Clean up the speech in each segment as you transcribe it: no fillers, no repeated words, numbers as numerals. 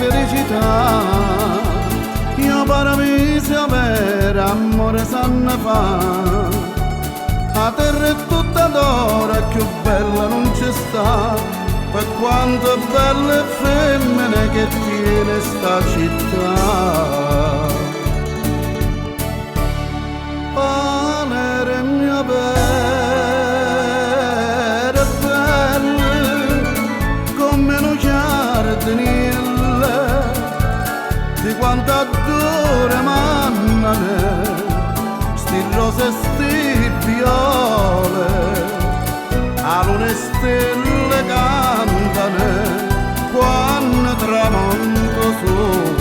felicità. Io paradiso per amore sanno fa, la terra è tutta d'oro e più bella non ci sta, per quanto belle femmine che tiene sta città. Panere mia vera bella, come un giardinile, di quanto adore mannane, sti rose e sti viole, a luna e stelle cantane, quando tramonto sole.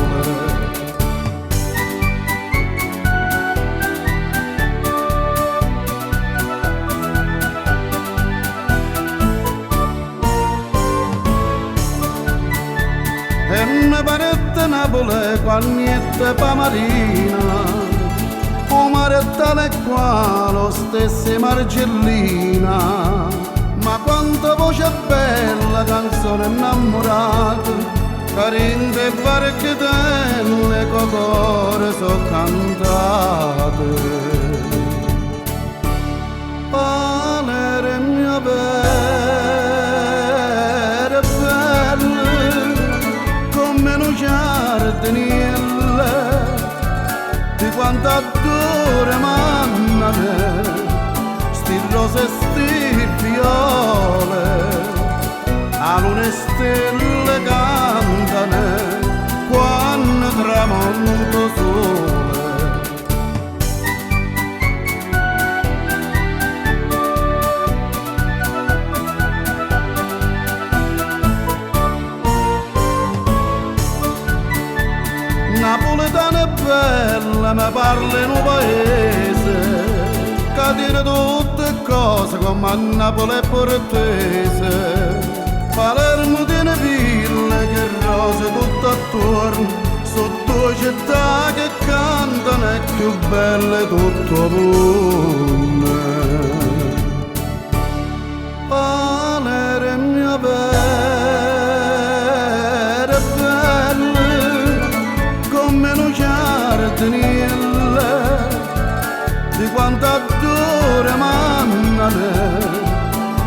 E una paretta Napoli, quagnetta pamarina, o marettale qua, lo stesso Margellina. Ma quanta voce bella, canzone innamorata, carinde e barchitelle, cocore so cantate. Panere mia vera bella, come un giardinile, di quanto adore mannane, sti rose e sti viole, a luna e stelle cantane, quando tramonto sole. Napoletana è bella, mi parla in un paese che tiene tutte cose come a Napoli e portoghese. Palermo tiene ville che rose tutto attorno, sono due città che cantano e più belle tutto mondo. Panere mia vera bella, come un giardinile, di quanto adore mannane,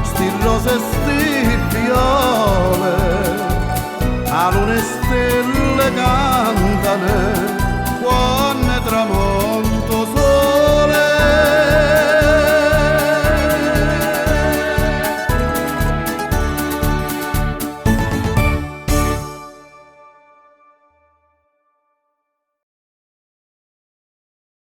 sti rose e sti viole, a luna e stelle